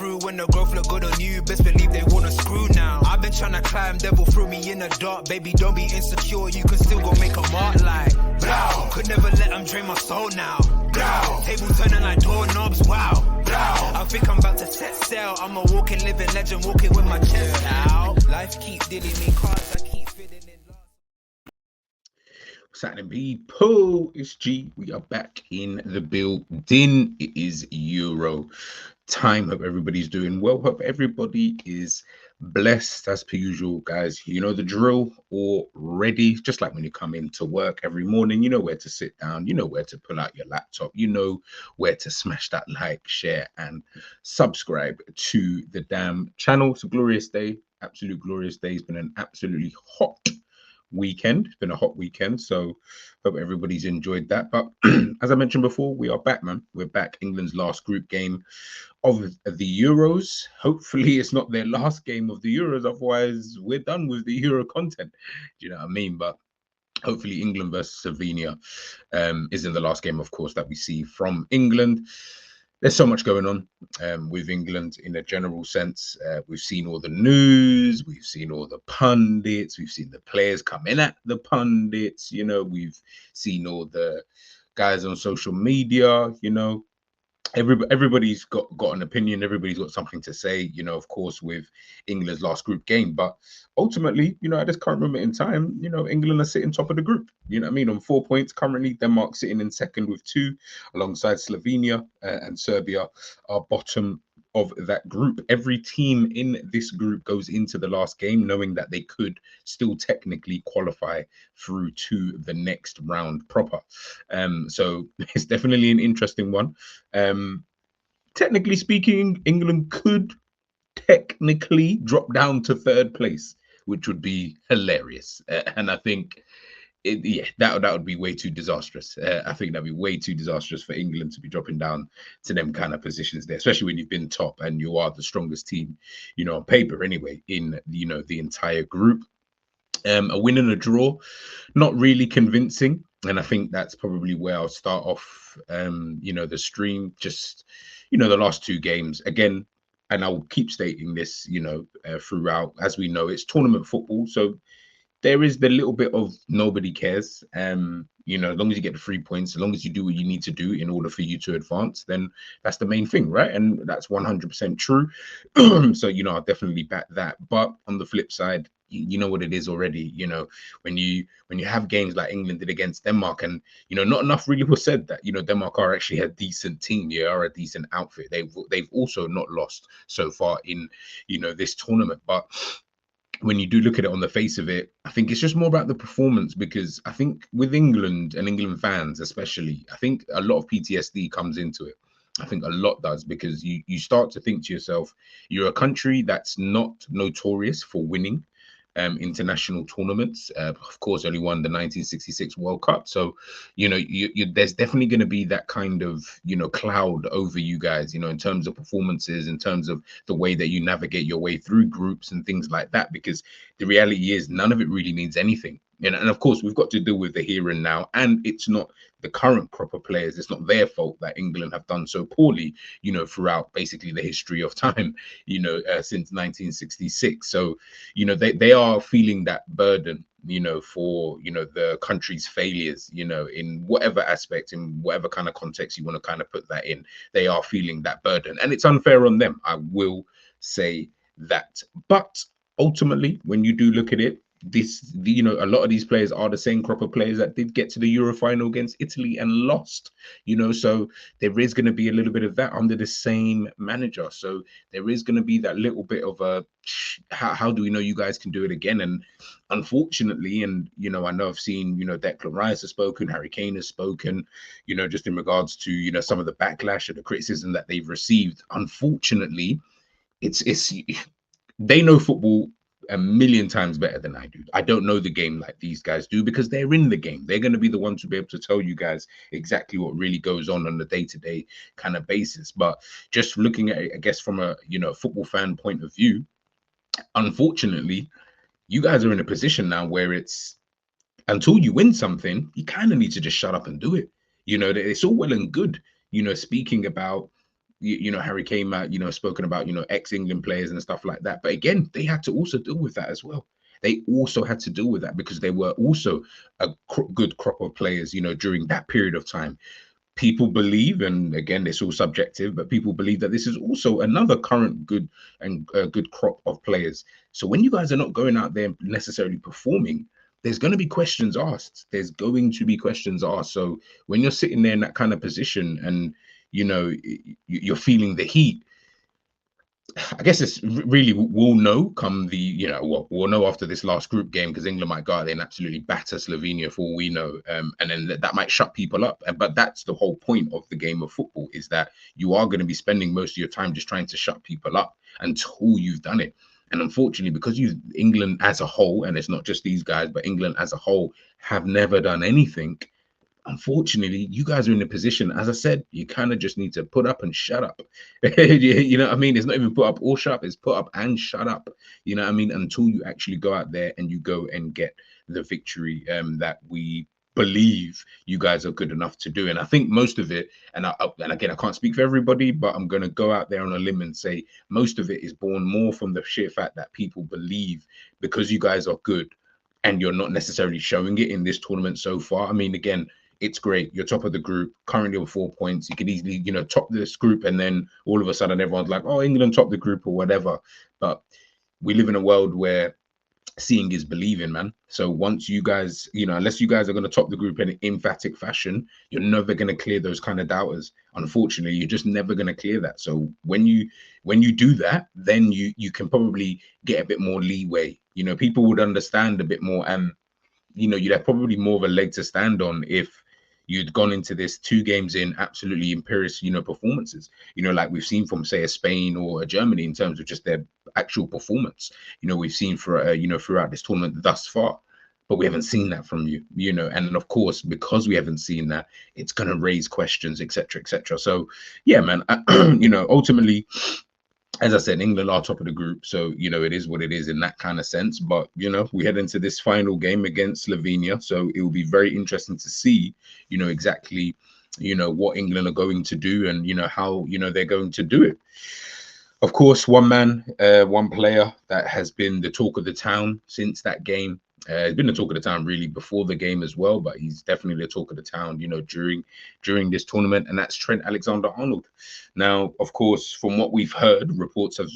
through when the growth look good on you. Best believe they wanna screw now. I've been trying to climb, devil threw me in the dark. Baby, don't be insecure, you can still go make a mark like blow. Could never let them drain my soul now. Blow. Tables turning like doorknobs, wow. Blow. I think I'm about to set sail. I'm a walking, living legend, walking with my chest out. Life keep dealing me cards, I keep fitting in. What's happening, people? It's G. We are back in the building. It is Euro time. Hope everybody's doing well. Hope everybody is blessed as per usual, guys. You know the drill already. Just like when you come into work every morning, you know where to sit down, you know where to pull out your laptop, you know where to smash that like, share, and subscribe to the damn channel. It's a glorious day, absolute glorious day. It's been an absolutely hot weekend. It's been a hot weekend, so hope everybody's enjoyed that. But as I mentioned before, we are back, man. We're back. England's last group game of the Euros. Hopefully it's not their last game of the Euros, otherwise we're done with the Euro content. Do you know what I mean? But hopefully England versus Slovenia isn't the last game, of course, that we see from England. There's so much going on with England in a general sense. We've seen all the news, we've seen all the pundits, we've seen the players coming at the pundits, you know, we've seen all the guys on social media, you know. Everybody's got an opinion, everybody's got something to say, you know, of course, with England's last group game. But ultimately, you know, at this current moment in time, you know, England are sitting top of the group, you know what I mean, on 4 points currently. Denmark sitting in second with 2, alongside Slovenia, and Serbia are bottom of that group. Every team in this group goes into the last game knowing that they could still technically qualify through to the next round proper. So it's definitely an interesting one. Technically speaking, England could technically drop down to 3rd place, which would be hilarious. And I think that would be way too disastrous. I think that'd be way too disastrous for England to be dropping down to them kind of positions there, especially when you've been top and you are the strongest team, you know, on paper anyway, in, you know, the entire group. A win and a draw, not really convincing. And I think that's probably where I'll start off, you know, the stream. Just, you know, the last 2 games, again, and I'll keep stating this, you know, throughout. As we know, it's tournament football, so there is the little bit of nobody cares. You know, as long as you get the 3 points, as long as you do what you need to do in order for you to advance, then that's the main thing, right? And that's 100% true. So, you know, I'll definitely back that. But on the flip side, you know what it is already. You know, when you have games like England did against Denmark, and, you know, not enough really was said that, you know, Denmark are actually a decent team. They are a decent outfit. They've also not lost so far in, you know, this tournament. But when you do look at it on the face of it, I think it's just more about the performance, because I think with England and England fans especially, I think a lot of PTSD comes into it. I think a lot does, because you start to think to yourself, you're a country that's not notorious for winning international tournaments. Of course, only won the 1966 World Cup. So, you know, there's definitely going to be that kind of, you know, cloud over you guys, you know, in terms of performances, in terms of the way that you navigate your way through groups and things like that, because the reality is none of it really means anything. And of course, we've got to deal with the here and now, and it's not the current crop of players. It's not their fault that England have done so poorly, you know, throughout basically the history of time, you know, since 1966. So, you know, they are feeling that burden, you know, for, you know, the country's failures, you know, in whatever aspect, in whatever kind of context you want to kind of put that in. They are feeling that burden, and it's unfair on them. I will say that. But ultimately, when you do look at it, you know, a lot of these players are the same crop of players that did get to the Euro final against Italy and lost, you know, so there is going to be a little bit of that under the same manager. So there is going to be that little bit of a, how do we know you guys can do it again? And unfortunately, and, you know, I know I've seen, you know, Declan Rice has spoken, Harry Kane has spoken, you know, just in regards to, you know, some of the backlash or the criticism that they've received. Unfortunately, it's they know football a million times better than I do. I don't know the game like these guys do, because they're in the game. They're going to be the ones to be able to tell you guys exactly what really goes on a day-to-day kind of basis. But just looking at it, I guess, from a, you know, football fan point of view, unfortunately, you guys are in a position now where it's, until you win something, you kind of need to just shut up and do it. You know, it's all well and good, you know, speaking about, Harry came out, spoken about, ex-England players and stuff like that. But again, they had to also deal with that as well. They also had to deal with that because they were also a good crop of players, during that period of time. People believe, and again, it's all subjective, but people believe that this is also another current good and good crop of players. So when you guys are not going out there necessarily performing, there's going to be questions asked. There's going to be questions asked. So when you're sitting there in that kind of position and you're feeling the heat, I guess it's really, we'll know come the, we'll know after this last group game, because England might go out there and absolutely batter Slovenia for all we know. And then that might shut people up. But that's the whole point of the game of football, is that you are going to be spending most of your time just trying to shut people up until you've done it. And unfortunately, because England as a whole, and it's not just these guys, but England as a whole have never done anything. Unfortunately, you guys are in a position, as I said, you kind of just need to put up and shut up. You know what I mean? It's not even put up or shut up, it's put up and shut up. You know what I mean? Until you actually go out there and you go and get the victory that we believe you guys are good enough to do. And I think most of it, and again, I can't speak for everybody, but I'm going to go out there on a limb and say most of it is born more from the sheer fact that people believe, because you guys are good and you're not necessarily showing it in this tournament so far. I mean, again, it's great. You're top of the group, currently on 4 points. You could easily, top this group, and then all of a sudden everyone's like, oh, England top the group or whatever. But we live in a world where seeing is believing, man. So once you guys, unless you guys are going to top the group in an emphatic fashion, you're never going to clear those kind of doubters. Unfortunately, you're just never going to clear that. So when you do that, then you can probably get a bit more leeway. People would understand a bit more, and you'd have probably more of a leg to stand on if you'd gone into this 2 games in absolutely imperious, performances, like we've seen from, say, a Spain or a Germany in terms of just their actual performance. We've seen for, throughout this tournament thus far, but we haven't seen that from you, and of course, because we haven't seen that, it's going to raise questions, etc., etc. So, yeah, man, ultimately, as I said, England are top of the group, so it is what it is in that kind of sense. But we head into this final game against Slovenia, so it will be very interesting to see, exactly, what England are going to do, and how they're going to do it. Of course, one player that has been the talk of the town since that game. He's been the talk of the town really before the game as well, but he's definitely the talk of the town, during this tournament, and that's Trent Alexander-Arnold. Now, of course, from what we've heard, reports have,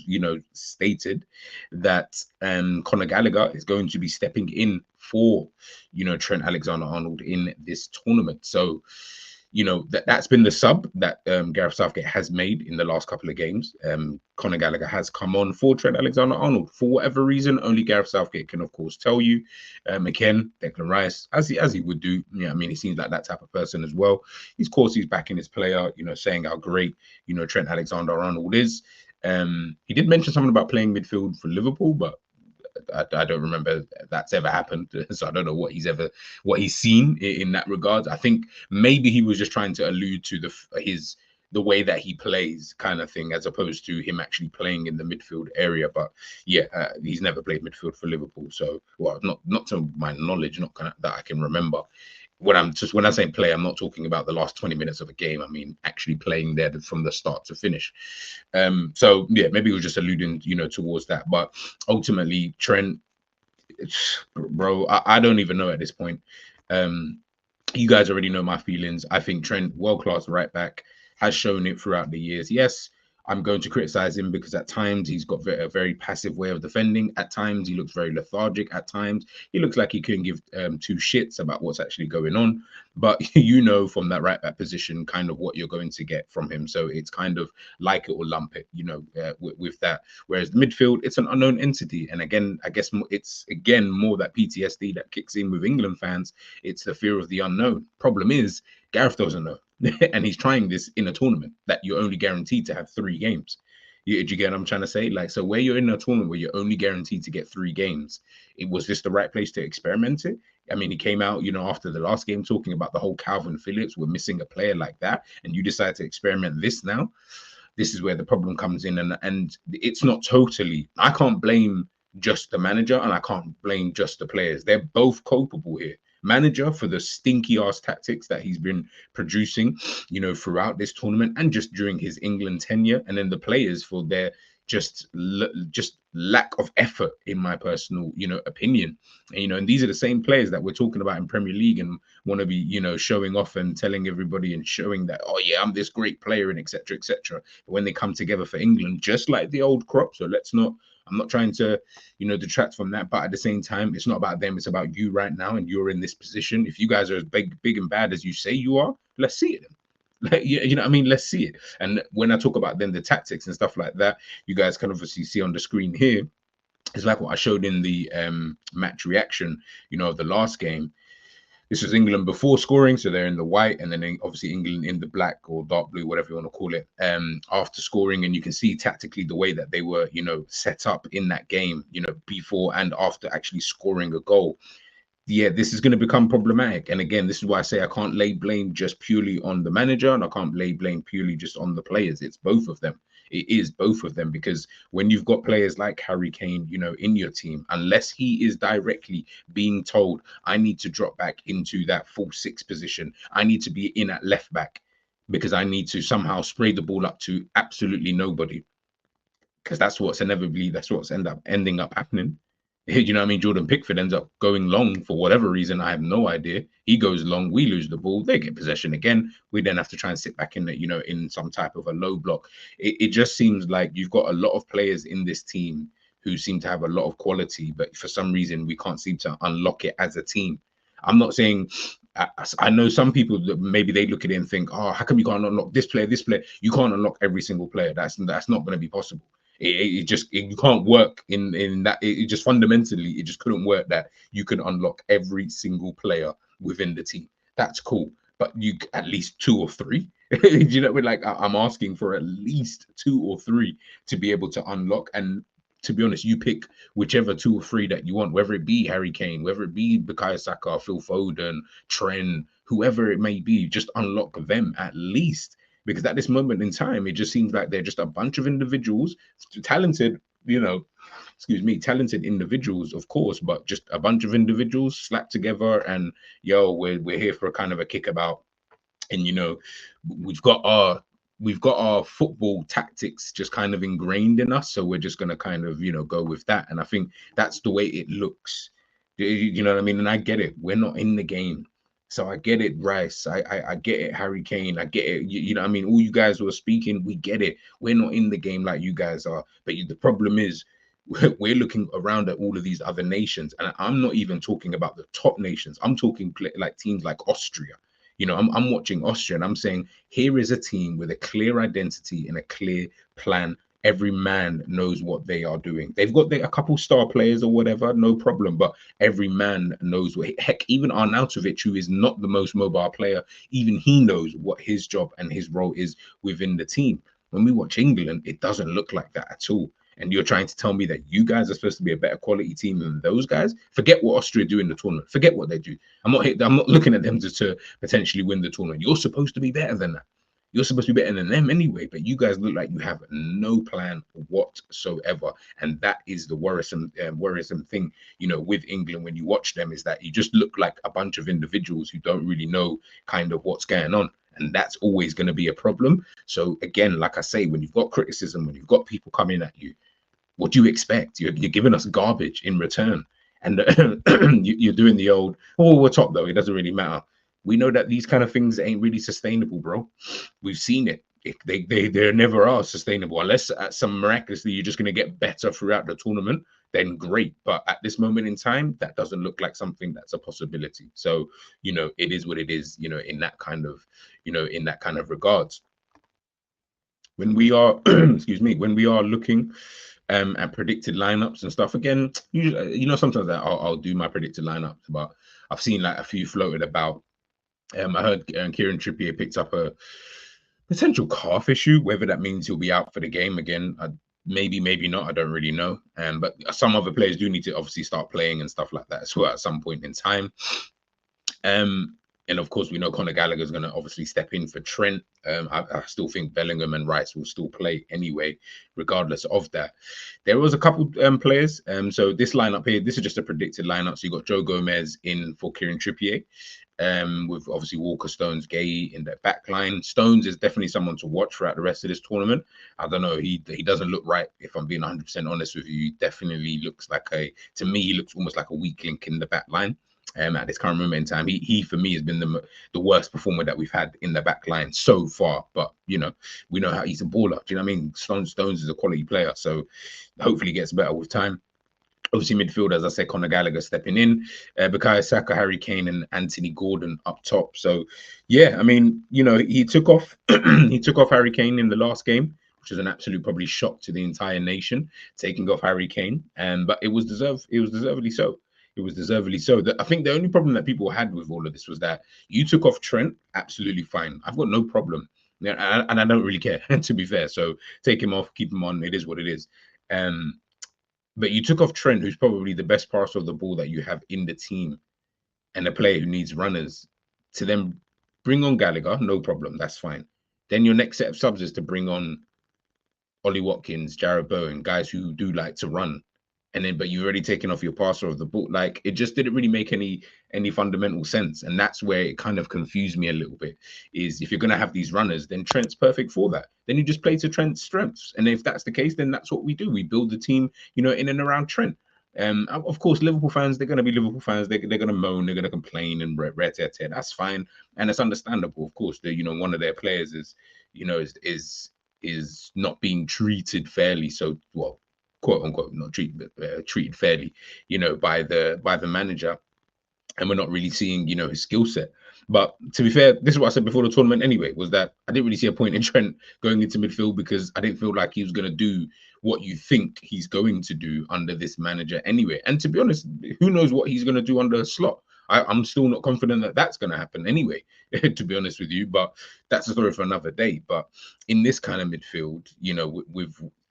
stated that Conor Gallagher is going to be stepping in for, Trent Alexander-Arnold in this tournament. So, that's been the sub that Gareth Southgate has made in the last couple of games. Conor Gallagher has come on for Trent Alexander-Arnold for whatever reason. Only Gareth Southgate can, of course, tell you. Again, Declan Rice, as he would do. He seems like that type of person as well. Of course, he's backing his player, saying how great, Trent Alexander-Arnold is. He did mention something about playing midfield for Liverpool, but I don't remember that's ever happened, so I don't know what he's seen in that regard. I think maybe he was just trying to allude to the way that he plays, kind of thing, as opposed to him actually playing in the midfield area. But yeah, he's never played midfield for Liverpool, so not to my knowledge, not that I can remember. When I say play, I'm not talking about the last 20 minutes of a game. I mean actually playing there from the start to finish. So yeah, maybe he was just alluding, towards that. But ultimately, Trent, bro, I don't even know at this point. You guys already know my feelings. I think Trent, world-class right back, has shown it throughout the years. Yes, I'm going to criticize him because at times he's got a very passive way of defending. At times he looks very lethargic. At times he looks like he couldn't give 2 shits about what's actually going on. But from that right back position, kind of what you're going to get from him. So it's kind of like it or lump it, with that. Whereas the midfield, it's an unknown entity. And again, I guess it's more that PTSD that kicks in with England fans. It's the fear of the unknown. Problem is, Gareth doesn't know. And he's trying this in a tournament that you're only guaranteed to have 3 games. Do you get what I'm trying to say? Like, so where you're in a tournament where you're only guaranteed to get 3 games, was this the right place to experiment it? I mean, he came out, after the last game talking about the whole Calvin Phillips, we're missing a player like that, and you decide to experiment this now. This is where the problem comes in, and it's not totally. I can't blame just the manager, and I can't blame just the players. They're both culpable here. manager for the stinky ass tactics that he's been producing, you know, throughout this tournament and just during his England tenure, and then the players for their just lack of effort, in my personal, you know, opinion. And, you know, and these are the same players that we're talking about in Premier League and want to be, you know, showing off and telling everybody and showing that, oh yeah, I'm this great player and etc. etc. But when they come together for England, just like the old crop, so I'm not trying to, you know, detract from that, but at the same time, it's not about them, it's about you right now, and you're in this position. If you guys are as big and bad as you say you are, let's see it. You know what I mean? Let's see it. And when I talk about then the tactics and stuff like that, you guys can obviously see on the screen here. It's like what I showed in the match reaction, you know, of the last game. This was England before scoring, so they're in the white, and then obviously England in the black or dark blue, whatever you want to call it, after scoring. And you can see tactically the way that they were, you know, set up in that game, you know, before and after actually scoring a goal. Yeah, this is going to become problematic. And again, this is why I say I can't lay blame just purely on the manager, and I can't lay blame purely just on the players. It's both of them. It is both of them, because when you've got players like Harry Kane, you know, in your team, unless he is directly being told, I need to drop back into that full six position, I need to be in at left back because I need to somehow spray the ball up to absolutely nobody, because that's what's ending up happening. You know what I mean? Jordan Pickford ends up going long for whatever reason. I have no idea. He goes long. We lose the ball. They get possession again. We then have to try and sit back in, you know, in some type of a low block. It just seems like you've got a lot of players in this team who seem to have a lot of quality, but for some reason we can't seem to unlock it as a team. I'm not saying. I know some people that maybe they look at it and think, oh, how come you can't unlock this player, this player? You can't unlock every single player. That's not going to be possible. You can't work in that. It just fundamentally, it just couldn't work that you can unlock every single player within the team. That's cool, but you at least two or three. You know, like I'm asking for at least two or three to be able to unlock. And to be honest, you pick whichever two or three that you want, whether it be Harry Kane, whether it be Bukayo Saka, Phil Foden, Trent, whoever it may be, just unlock them at least. Because at this moment in time, it just seems like they're just a bunch of individuals, talented, you know, talented individuals, of course, but just a bunch of individuals slapped together. And yo, we're here for a kind of a kickabout. And you know, we've got our football tactics just kind of ingrained in us, so we're just going to kind of, you know, go with that. And I think that's the way it looks. You know what I mean? And I get it. We're not in the game. So I get it, Rice. I get it, Harry Kane. I get it. You know what I mean? All you guys who are speaking, we get it. We're not in the game like you guys are. But the problem is, we're looking around at all of these other nations. And I'm not even talking about the top nations. I'm talking like teams like Austria. You know, I'm watching Austria and I'm saying, here is a team with a clear identity and a clear plan. Every man knows what they are doing. They've got a couple star players or whatever, no problem. But every man knows what. Heck, even Arnautovic, who is not the most mobile player, even he knows what his job and his role is within the team. When we watch England, it doesn't look like that at all. And you're trying to tell me that you guys are supposed to be a better quality team than those guys? Forget what Austria do in the tournament. Forget what they do. I'm not looking at them to potentially win the tournament. You're supposed to be better than that. You're supposed to be better than them anyway, but you guys look like you have no plan whatsoever. And that is the worrisome thing, you know, with England when you watch them, is that you just look like a bunch of individuals who don't really know kind of what's going on. And that's always going to be a problem. So again, like I say, when you've got criticism, when you've got people coming at you, what do you expect? You're giving us garbage in return. And you're doing the old, oh, we're top though, it doesn't really matter. We know that these kind of things ain't really sustainable, bro. We've seen it. They never are sustainable unless some miraculously you're just going to get better throughout the tournament. Then great, but at this moment in time, that doesn't look like something that's a possibility. So you know, it is what it is. You know, in that kind of regards. When we are, excuse me, when we are looking at predicted lineups and stuff, again, usually, you know, sometimes I'll do my predicted lineups, but I've seen like a few floated about. I heard Kieran Trippier picked up a potential calf issue. Whether that means he'll be out for the game again, maybe not. I don't really know. But some other players do need to obviously start playing and stuff like that as well at some point in time. And of course, we know Conor Gallagher is going to obviously step in for Trent. I still think Bellingham and Rice will still play anyway, regardless of that. There was a couple players. So this lineup here, this is just a predicted lineup. So you got Joe Gomez in for Kieran Trippier, with obviously Walker, Stones, Gay in the back line. Stones is definitely someone to watch throughout the rest of this tournament. I don't know, he doesn't look right, if I'm being 100% honest with you. He definitely looks like to me, he looks almost like a weak link in the back line. At this current moment in time, he for me has been the worst performer that we've had in the back line so far. But we know how he's a baller. Do you know what I mean? Stones is a quality player, so hopefully gets better with time. Obviously, midfield, as I said, Conor Gallagher stepping in, Bukayo Saka, Harry Kane, and Anthony Gordon up top. So, yeah, I mean, he took off he took off Harry Kane in the last game, which was an absolute probably shock to the entire nation, taking off Harry Kane. But it was deserved. It was deservedly so. It was deservedly so. I think the only problem that people had with all of this was that you took off Trent, absolutely fine. I've got no problem. Yeah, and I don't really care, to be fair. So take him off, keep him on. It is what it is. But you took off Trent, who's probably the best passer of the ball that you have in the team, and a player who needs runners, to then bring on Gallagher, no problem, that's fine. Then your next set of subs is to bring on Ollie Watkins, Jarrod Bowen, guys who do like to run. And then, but you've already taken off your passer of the ball. Like, it just didn't really make any fundamental sense. And that's where it kind of confused me a little bit, is if you're going to have these runners, then Trent's perfect for that. Then you just play to Trent's strengths. And if that's the case, then that's what we do. We build the team, in and around Trent. Of course, Liverpool fans, they're going to be Liverpool fans. They're going to moan, they're going to complain and that's fine. And it's understandable. Of course, one of their players is not being treated fairly. So, well, quote unquote, not treated, but treated fairly, by the manager, and we're not really seeing, his skill set. But to be fair, this is what I said before the tournament anyway, was that I didn't really see a point in Trent going into midfield, because I didn't feel like he was going to do what you think he's going to do under this manager anyway. And to be honest, who knows what he's going to do under a Slot? I'm still not confident that that's going to happen anyway, to be honest with you. But that's a story for another day. But in this kind of midfield,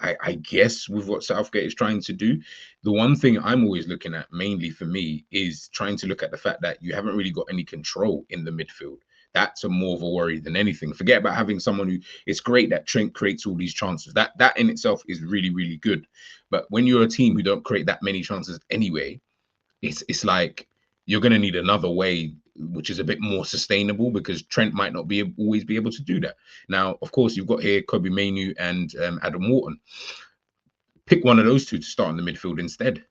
I guess with what Southgate is trying to do, the one thing I'm always looking at mainly for me is trying to look at the fact that you haven't really got any control in the midfield. That's more of a worry than anything. Forget about having someone who, it's great that Trent creates all these chances. That in itself is really, really good. But when you're a team who don't create that many chances anyway, it's like you're going to need another way, which is a bit more sustainable, because Trent might not always be able to do that. Now, of course, you've got here Kobe Mainoo and Adam Wharton. Pick one of those two to start in the midfield instead.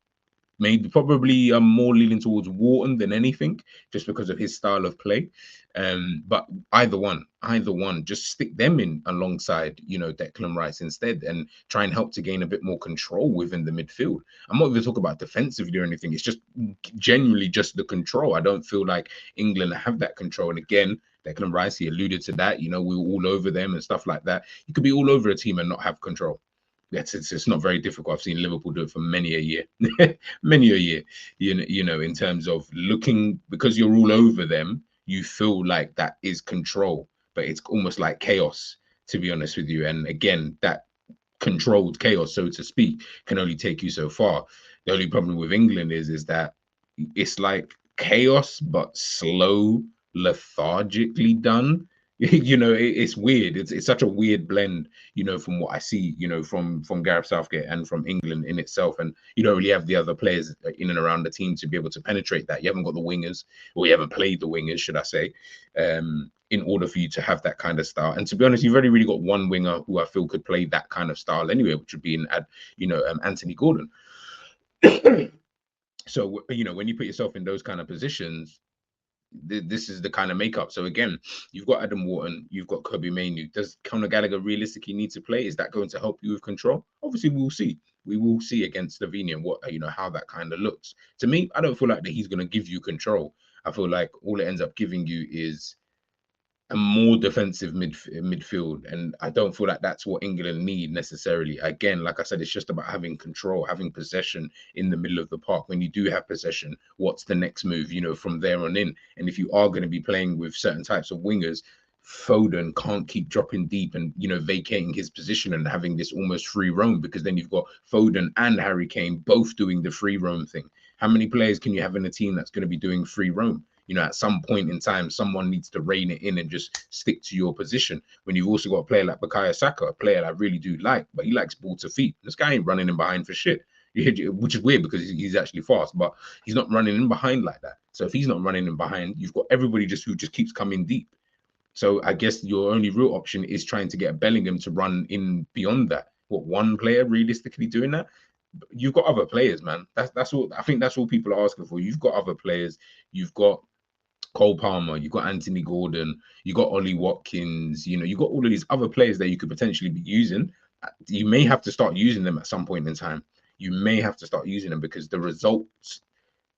Maybe probably more leaning towards Wharton than anything, just because of his style of play. But either one, just stick them in alongside, Declan Rice instead, and try and help to gain a bit more control within the midfield. I'm not even talking about defensively or anything. It's just genuinely just the control. I don't feel like England have that control. And again, Declan Rice, he alluded to that. We were all over them and stuff like that. You could be all over a team and not have control. It's not very difficult. I've seen Liverpool do it for many a year, many a year. In terms of looking, because you're all over them, you feel like that is control, but it's almost like chaos, to be honest with you. And again, that controlled chaos, so to speak, can only take you so far. The only problem with England is that it's like chaos, but slow, lethargically done. It's weird. It's such a weird blend, from what I see, from Gareth Southgate and from England in itself. And you don't really have the other players in and around the team to be able to penetrate that. You haven't got the wingers, or you haven't played the wingers, should I say, in order for you to have that kind of style. And to be honest, you've only really got one winger who I feel could play that kind of style anyway, which would be Anthony Gordon. So, when you put yourself in those kind of positions, this is the kind of makeup. So again, you've got Adam Wharton, you've got Kobe Mainoo. Does Conor Gallagher realistically need to play? Is that going to help you with control? Obviously, we'll see. We will see against Slovenia what how that kind of looks. To me, I don't feel like that he's going to give you control. I feel like all it ends up giving you is a more defensive midfield, and I don't feel like that's what England need necessarily. Again, like I said, it's just about having control, having possession in the middle of the park. When you do have possession, what's the next move, from there on in? And if you are going to be playing with certain types of wingers, Foden can't keep dropping deep and vacating his position and having this almost free roam, because then you've got Foden and Harry Kane both doing the free roam thing. How many players can you have in a team that's going to be doing free roam? You know, at some point in time, someone needs to rein it in and just stick to your position. When you've also got a player like Bukayo Saka, a player that I really do like, but he likes ball to feet. This guy ain't running in behind for shit. Which is weird because he's actually fast, but he's not running in behind like that. So if he's not running in behind, you've got everybody who just keeps coming deep. So I guess your only real option is trying to get Bellingham to run in beyond that. What, one player realistically doing that? You've got other players, man. That's all. I think that's all people are asking for. You've got other players. You've got Cole Palmer, you've got Anthony Gordon, you got Ollie Watkins. You know, you got all of these other players that you could potentially be using. You may have to start using them at some point in time. You may have to start using them because the results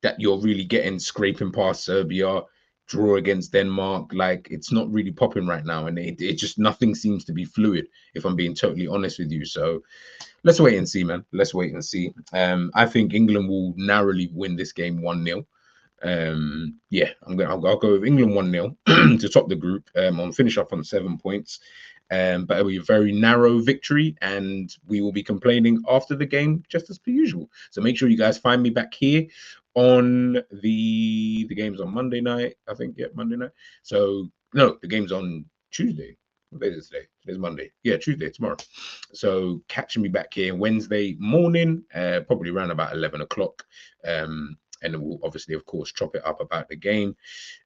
that you're really getting, scraping past Serbia, draw against Denmark, like it's not really popping right now, and it just, nothing seems to be fluid, if I'm being totally honest with you. So let's wait and see, man. Let's wait and see. I think England will narrowly win this game 1-0. Yeah, I'll go with England 1-0 to top the group. I'll finish up on 7 points. But it'll be a very narrow victory, and we will be complaining after the game just as per usual. So make sure you guys find me back here on the game's on Monday night, I think. Yeah, Monday night. So no, the game's on Tuesday. What day is it today? Today's Monday. Yeah, Tuesday, tomorrow. So catching me back here Wednesday morning, probably around about 11 o'clock. And then we'll obviously, of course, chop it up about the game,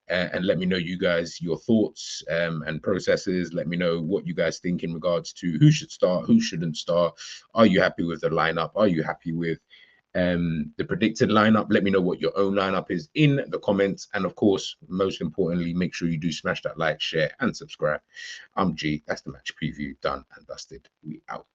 and let me know, you guys, your thoughts and processes. Let me know what you guys think in regards to who should start, who shouldn't start. Are you happy with the lineup? Are you happy with the predicted lineup? Let me know what your own lineup is in the comments. And of course, most importantly, make sure you do smash that like, share, and subscribe. I'm G. That's the match preview done and dusted. We out.